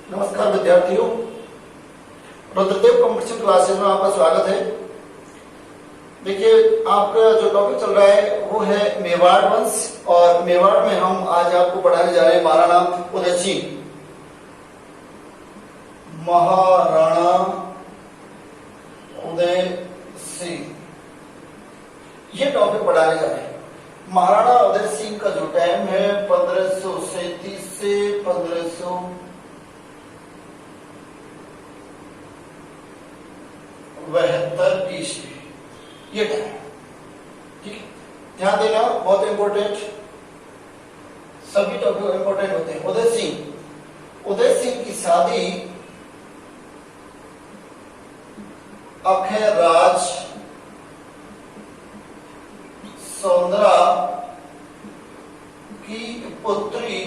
नमस्कार विद्यार्थियों, Rudradev competition classes में आपका स्वागत है। देखिए, आपका जो टॉपिक चल रहा है वो है मेवाड़ वंश, और मेवाड़ में हम आज आपको पढ़ाने जा रहे हैं महाराणा उदय सिंह। महाराणा उदय सिंह ये टॉपिक पढ़ाने जा रहे हैं। महाराणा उदय सिंह का जो टाइम है 1537 से 1572 ईस्वी, ये टाइम, ठीक है। ध्यान देना, बहुत इंपॉर्टेंट, सभी टॉपिक इंपॉर्टेंट होते हैं। उदय सिंह की शादी अखेराज सौंदरा की पुत्री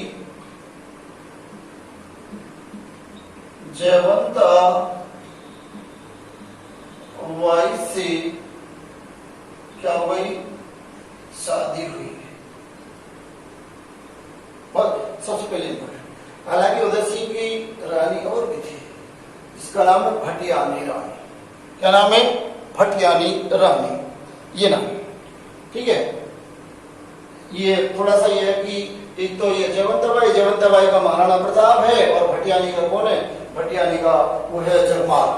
जयवंता बाई से क्या हुई? शादी हुई। सबसे पहले इंपॉर्टेंट, हालांकि उदय सिंह की रानी और भी थी, जिसका नाम है भटियानी रानी। क्या नाम है? भटियानी रानी, ये नाम, ठीक है। ये थोड़ा सा ये है कि एक तो ये जयवंता बाई का महाराणा प्रताप है, और भटियानी का कौन है? भटियानी का वो है जगमाल।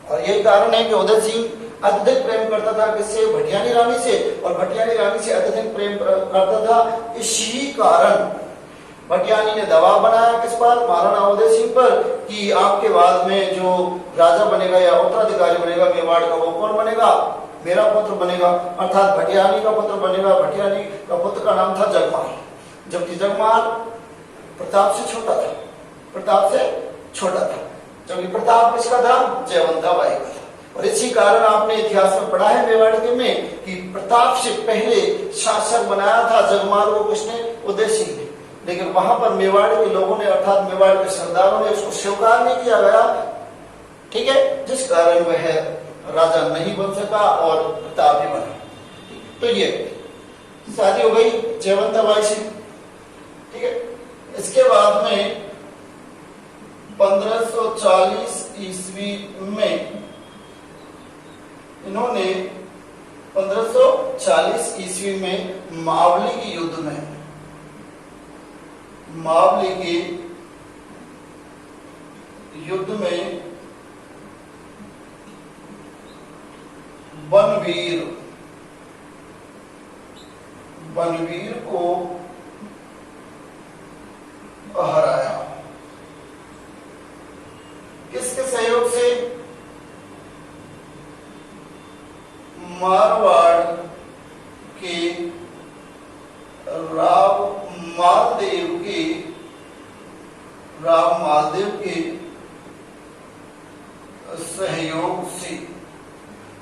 और यही कारण है कि उदय सिंह अत्यधिक प्रेम करता था किससे? भटियानी रानी से, और भटियानी रानी से अत्यधिक प्रेम करता था। इसी कारण भटियानी ने दबाव बनाया किस पर? महाराणा उदय सिंह पर, कि आपके बाद में जो राजा बनेगा या उत्तराधिकारी बनेगा मेवाड़ का, वो कौन बनेगा? मेरा पुत्र बनेगा, अर्थात भटियानी का पुत्र बनेगा। भटियानी का पुत्र का नाम था जगमाल, जबकि जगमाल प्रताप से छोटा था, जबकि प्रताप किसका था? जयवंता बाई का था। और इसी कारण आपने इतिहास में पढ़ा है मेवाड़ के में कि प्रताप से पहले शासक बनाया था जगमाल को किसने? उदय सिंह ने। लेकिन वहां पर मेवाड़ के लोगों ने, अर्थात मेवाड़ के सरदारों ने उसको स्वीकार नहीं किया गया, ठीक है, जिस कारण वह राजा नहीं बन सका और प्रताप ही बना। तो ये शादी हो गई जयवंता बाई से, ठीक है। इसके बाद में 1540 ईस्वी में इन्होंने 1540 ईस्वी में मावली के युद्ध में, मावली के युद्ध में बनवीर को हराया। किसके सहयोग से? मारवाड़ के राम मालदेव के सहयोग से।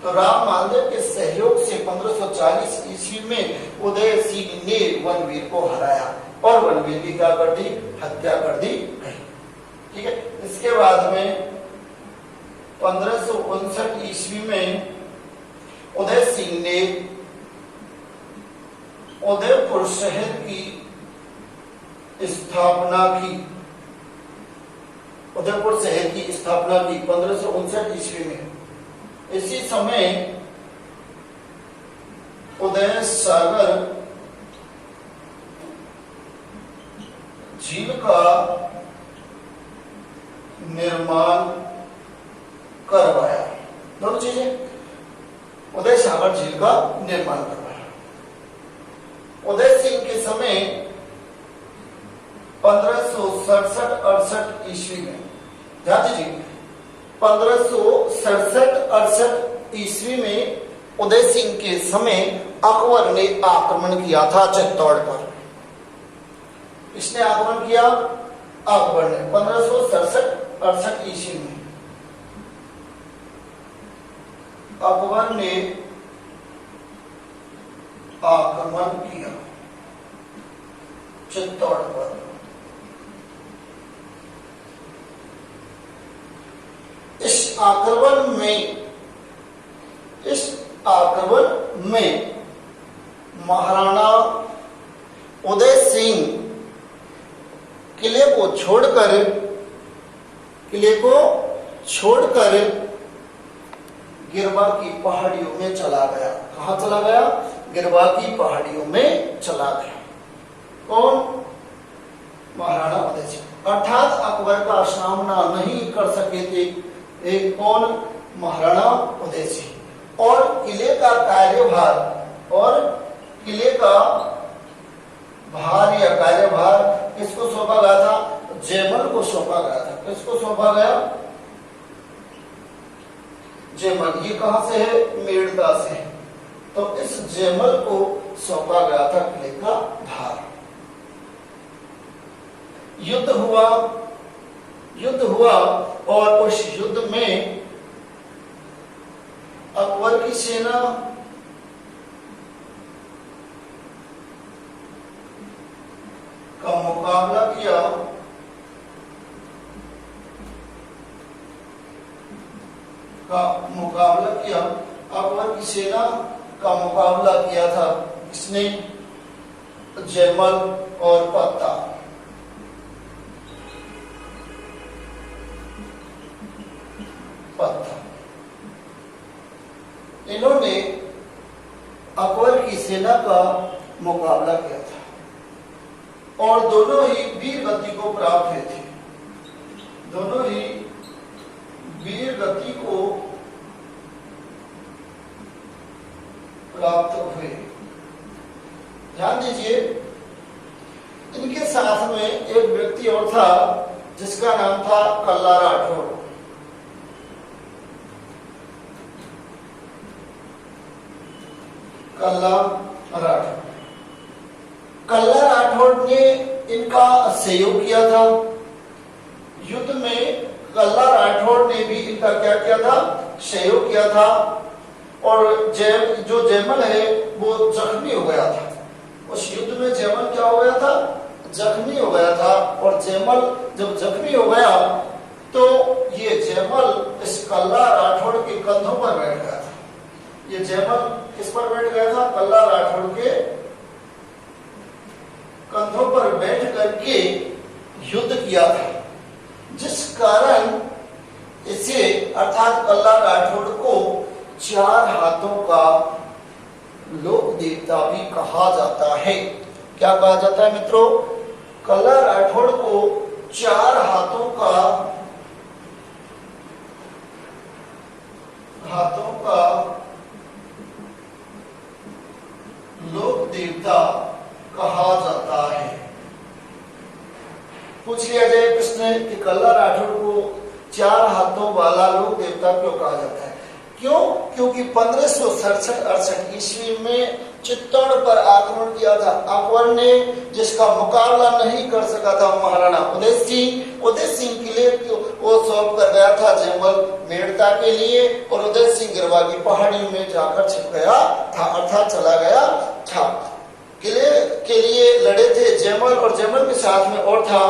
तो राम मालदेव के सहयोग से 1540 ईस्वी में उदय सिंह ने बनवीर को हराया, और बनवीर की क्या कर दी? हत्या कर दी गई, ठीक है। इसके बाद में 1559 ईस्वी में उदय सिंह ने उदयपुर शहर की स्थापना की। उदयपुर शहर की स्थापना की 1559 ईस्वी में। इसी समय उदय सागर झील का निर्माण करवाया। दोनों चीजें, उदय सागर झील का निर्माण करवाया। उदय सिंह के समय 1567-68 ईस्वी में, ध्यान दीजिए, 1567-68 ईस्वी में उदय सिंह के समय अकबर ने आक्रमण किया था चित्तौड़ पर। इसने आक्रमण किया, अकबर ने 1567-68 ईस्वी में अकबर ने आक्रमण किया चित्तौड़ पर। इस आक्रमण में महाराणा उदय सिंह किले को छोड़कर किले को छोड़कर गिरवा की पहाड़ियों में चला गया। कहां चला गया? गिरवा की पहाड़ियों में चला गया। कौन? महाराणा उदय सिंह। अर्थात अकबर का सामना नहीं कर सके थे एक कौन? महाराणा उदय सिंह। और किले का कार्यभार और किले का भार या कार्यभार किसको सौंपा गया था? जयमल को सौंपा गया था। किसको सौंपा गया? जयमल। ये कहां से है? मेड़ता से है। तो इस जयमल को सौंपा गया था किले का भार। युद्ध हुआ और उस युद्ध में अकबर की सेना का मुकाबला किया अकबर की सेना का मुकाबला किया था इसने? जयमल और पत्ता। इन्होंने अकबर की सेना का मुकाबला किया था और दोनों ही वीर गति को प्राप्त हुए थे। दोनों ही वीर गति को प्राप्त हुए। ध्यान दीजिए, इनके साथ में एक व्यक्ति और था जिसका नाम था कल्ला राठौड़। कल्ला राठौड़ ने इनका सहयोग किया था युद्ध में। कल्ला राठौड़ ने भी इनका क्या किया था? सहयोग किया था। और जो जयमल है वो जख्मी हो गया था। उस युद्ध में जयमल क्या हो गया था? जख्मी हो गया था। और जयमल जब जख्मी हो गया तो ये जयमल इस कल्ला राठौड़ के कंधों पर बैठ गया था। ये जयमल किस पर बैठ गया था? कल्ला राठौड़ के कंधों पर बैठ करके युद्ध किया था, जिस कारण इसे अर्थात कल्ला राठौड़ को 4 हाथों का लोक देवता भी कहा जाता है। क्या कहा जाता है मित्रों? कल्ला राठौड़ को 4 हाथों का लोक देवता कहा जाता है। पूछ लिया जाए प्रश्न कि कल्ला राठौड़ को 4 हाथों वाला लोक देवता क्यों कहा जाता है? क्यों? क्योंकि 1567-68 ईस्वी में चित्तौड़ पर आक्रमण किया था अकबर ने, जिसका मुकाबला नहीं कर सका था महाराणा उदय सिंह। उदय सिंह किले को सौंप कर गया था जयमल मेड़ता के लिए और उदय सिंह गिरवा की पहाड़ी में जाकर छिप गया था, अर्थात चला गया था। किले के लिए लड़े थे जयमल और जयमल के साथ में और था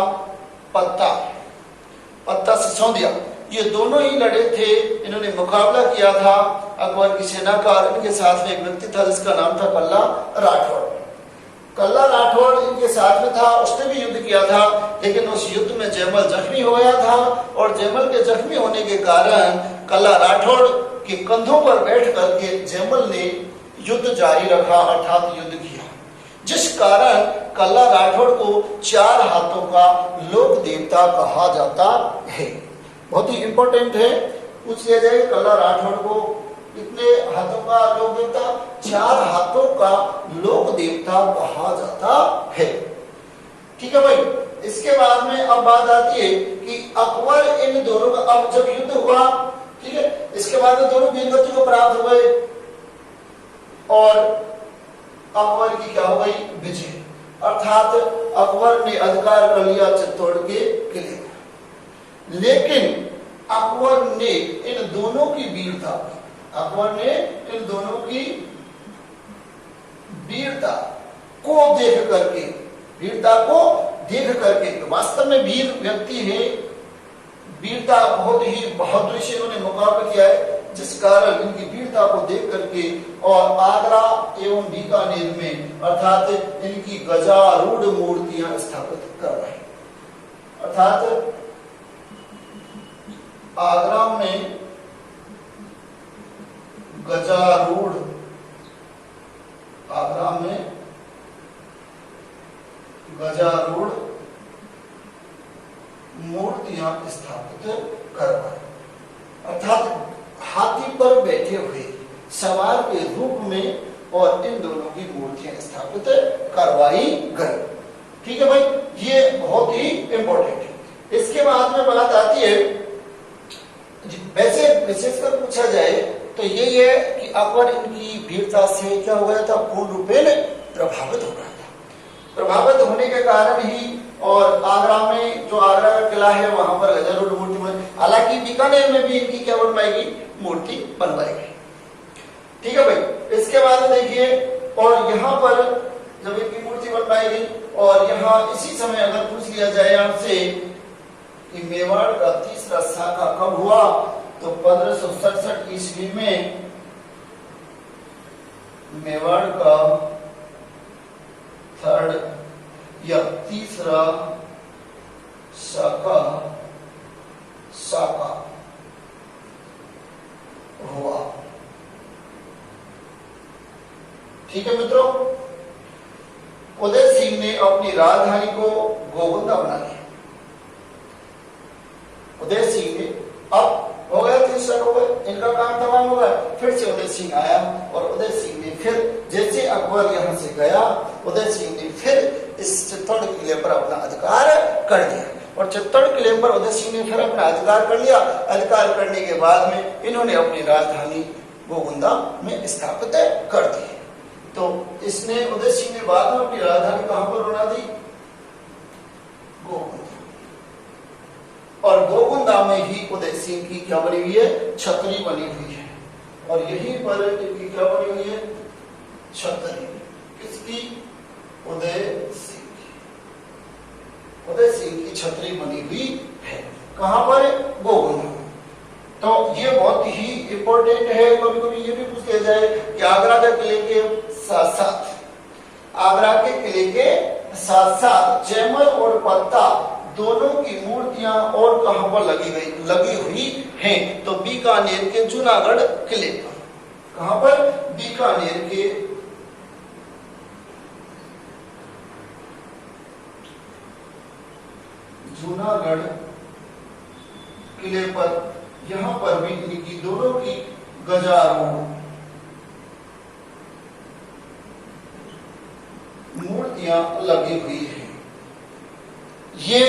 पत्ता सिसोदिया। ये दोनों ही लड़े थे। इन्होंने मुकाबला किया था अकबर की सेना का। इनके साथ में एक व्यक्ति था जिसका नाम था कल्ला राठौड़। कल्ला राठौड़ इनके साथ में था, उसने भी युद्ध किया था, लेकिन उस युद्ध में जयमल जख्मी हो गया था और जयमल के जख्मी होने के कारण कल्ला राठौड़ के कंधों पर बैठ करके जयमल ने युद्ध जारी रखा, अर्थात युद्ध किया, जिस कारण कल्ला राठौड़ को 4 हाथों का लोक देवता कहा जाता है। बहुत ही इंपॉर्टेंट है, पूछ लिया जाए कल्ला राठौड़ को कितने हाथों का लोक देवता? 4 हाथों का लोक देवता कहा जाता है। ठीक है भाई। इसके बाद में अब बात आती है कि अकबर इन दोनों का, अब जब युद्ध हुआ, ठीक है, इसके बाद में दोनों वीरगति को प्राप्त हो गए और अकबर की क्या हो गई? विजय। अर्थात अकबर ने अधिकार कर लिया चित्तौड़ के किले। लेकिन अकबर ने इन दोनों की वीरता को देख करके वास्तव में वीर व्यक्ति है, वीरता बहुत ही बहादुरी से इन्होंने मुकाबला किया है, जिस कारण इनकी वीरता को देख करके और आगरा एवं बीकानेर में अर्थात इनकी गजारूढ़ मूर्तियां स्थापित कर रहे हैं। अर्थात आगरा में गजारूढ़, आगरा में गजारूढ़ मूर्तियां स्थापित करवाई। अर्थात हाथी पर बैठे हुए सवार के रूप में और इन दोनों की मूर्तियां स्थापित करवाई गई। ठीक है भाई, ये बहुत ही इंपॉर्टेंट है। इसके बाद में बात आती है, वैसे विशेषकर पूछा जाए तो यही है कि अकबर इनकी वीरता से क्या हो गया था, पूर्ण रूपेण प्रभावित हो गया था। प्रभावित होने के कारण ही और आगरा में जो आगरा का किला है वहां पर गजारूढ़ मूर्ति बनी। हालांकि बीकानेर में भी इनकी क्या बनवाई गई, मूर्ति बनवाई गई। ठीक है भाई, इसके बाद देखिए, और यहाँ पर जब इनकी मूर्ति बनवाई गई और यहाँ इसी समय अगर पूछ लिया जाए आपसे कि मेवाड़ का तीसरा शाखा कब हुआ, तो 1567 ईस्वी में मेवाड़ का थर्ड या तीसरा शाखा हुआ। ठीक है मित्रों, उदय सिंह ने अपनी राजधानी को गोविंदा बना लिया। उदय सिंह ने अब हो गया, तीसरा हो गया, इनका काम तमाम हो गया। फिर से उदय सिंह आया और उदय सिंह ने फिर जैसे अकबर यहां से गया, उदय सिंह ने फिर इस चित्तौड़ किले पर अपना अधिकार कर दिया और चित्तौड़ किले पर उदय सिंह ने फिर अपना अधिकार कर लिया। अधिकार करने के बाद में इन्होंने अपनी राजधानी गोविंदा में स्थापित कर दी। तो इसने उदय सिंह ने बाद में अपनी राजधानी कहां पर बना दी, गोविंदा। और गोविंदा में ही उदय सिंह की क्या बनी हुई है, छतरी बनी हुई है। और यहीं पर इनकी क्या बनी हुई है, छतरी। किसकी, उदय सिंह की। उदय सिंह की छतरी बनी हुई है कहां पर, गोविंदा। तो ये बहुत ही इंपॉर्टेंट है। कभी कभी ये भी पूछ लिया जाए कि आगरा के किले के साथ साथ, आगरा के किले के साथ साथ जयमल और पत्ता दोनों की मूर्तियां और कहां पर लगी हुई हैं, तो बीकानेर के जूनागढ़ किले पर। कहां पर, बीकानेर के जूनागढ़ किले पर, यहां पर भी इनकी दोनों की गजारूढ़ मूर्तियां लगी हुई हैं। ये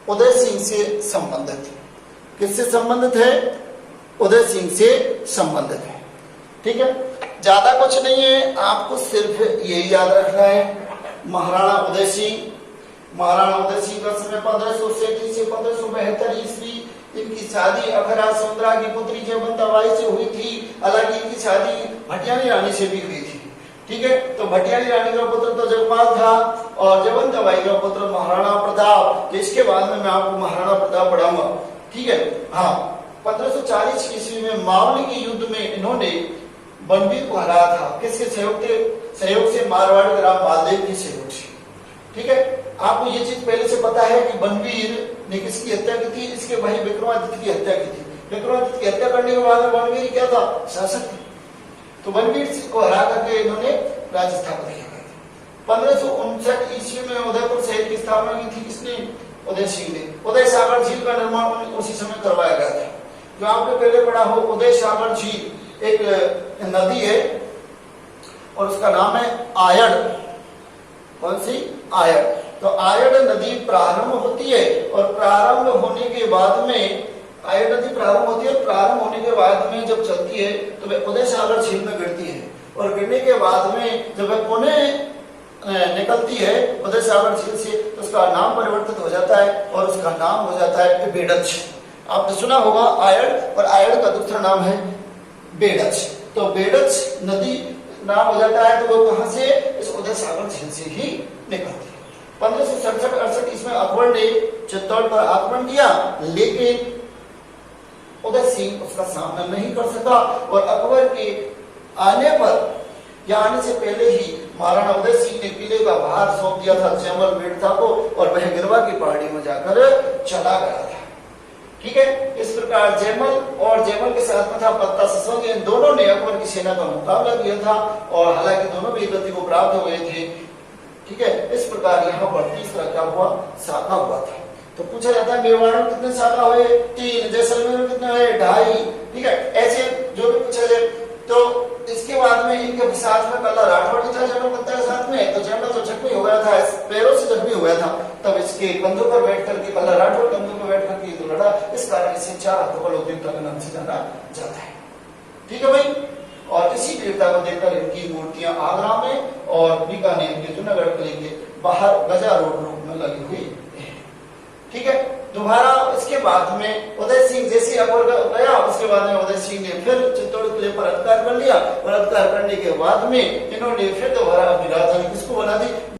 उदय सिंह से संबंधित है। किससे संबंधित है, उदय सिंह से संबंधित है। ठीक है, ज्यादा कुछ नहीं है, आपको सिर्फ यही याद रखना है। महाराणा उदय सिंह का समय 1537 से 1572 ईस्वी। इनकी शादी अखरा सुंदरा की पुत्री जयवंता बाई से हुई थी। हालांकि इनकी शादी भटियानी रानी से भी हुई थी। ठीक है, तो भटियानी रानी का पुत्र तो जगपाल था और जयवंता बाई का पुत्र महाराणा प्रताप। तो इसके बाद में मैं आपको महाराणा प्रताप पढ़ाऊंगा। ठीक है, हाँ, 1540 ईस्वी में मावली के युद्ध में इन्होंने बनवीर को हराया था। किसके सहयोग से, मारवाड़ के राम मालदेव के सहयोग से। ठीक है, आपको ये चीज पहले से पता है कि बनवीर ने किसकी हत्या की थी, इसके भाई विक्रमादित्य की हत्या की थी। विक्रमादित्य की हत्या करने के बाद में बनवीर क्या था, शासक। तो बनवीर को हरा करके इन्होंने राज्य स्थापना किया। 1559 ईस्वी में उदयपुर शहर की स्थापना की थी। किसने, उदय सिंह ने। उदय सागर झील का निर्माण उसी समय करवाया गया था। जो आपने पहले पढ़ा हो, उदय सागर झील एक नदी है और उसका नाम है आयड़। कौन सी, आयड़। तो आयड़ नदी प्रारंभ होती है और प्रारंभ होने के बाद में, आयड़ नदी प्रारंभ होती है, प्रारंभ होने के बाद में जब चलती है तो वह उदय सागर झील में गिरती है और गिरने के बाद में जब वह पुणे निकलती है उदय सागर झील से, तो उसका नाम परिवर्तित हो जाता है और उसका नाम हो जाता है बेड़च। आपने सुना होगा आयड़, और आयड़ का दूसरा नाम है बेड़च। तो बेड़च नदी नाम हो जाता है, तो वो कहां से, इस उदय सागर झील से ही निकलती है। 1567-68 इसमें अकबर ने चित्तौड़ पर आक्रमण किया, लेकिन उदय सिंह उसका सामना नहीं कर सका और अकबर के आने पर या आने से पहले ही महाराणा उदय सिंह ने किले का भार सौंप दिया था जयमल बेड़ता को और वह गिरवा की पहाड़ी में जाकर चला गया था। ठीक है। इस प्रकार जयमल और जयमल के साथ में था पत्ता ससंग, इन दोनों ने अकबर की सेना का मुकाबला किया था और हालांकि दोनों वीरगति को प्राप्त हो गए थे। ठीक है। इस प्रकार यहाँ पर तीसरा क्या हुआ, शाखा हुआ था। तो पूछा जाता है मेवाड़ में कितने शाखा हुए, 3, जैसलमेर में कितने हुए, 2.5। ठीक है। ऐसे जो भी पूछा जाए। तो इसके बाद में इनके साथ में कल्ला राठौड़ था जयमल पत्ता के साथ में, तो जयमल तो जख्मी हो गया था, पैरों से जख्मी हो गया था, तब इसके कंधों पर बैठ करके कल्ला राठौड़ कंधों पर बैठ करके तो लड़ा। इस कारण इसे 4 अक्टूबर देवता के नाम से जाना जाता है। ठीक है भाई। और इसी वीरता को देखकर इनकी मूर्तियां आगरा में और बीकानेर के जूनागढ़ किले के बाहर गजा रोड में लगी हुई है। ठीक है। दोबारा इसके बाद में उदय सिंह जैसे अकबर गया, उसके बाद में उदय सिंह ने फिर चित्तौड़ किले पर अधिकार कर लिया और अधिकार करने के बाद में इन्होंने फिर दोबारा अपनी राजधानी किसको बना दी,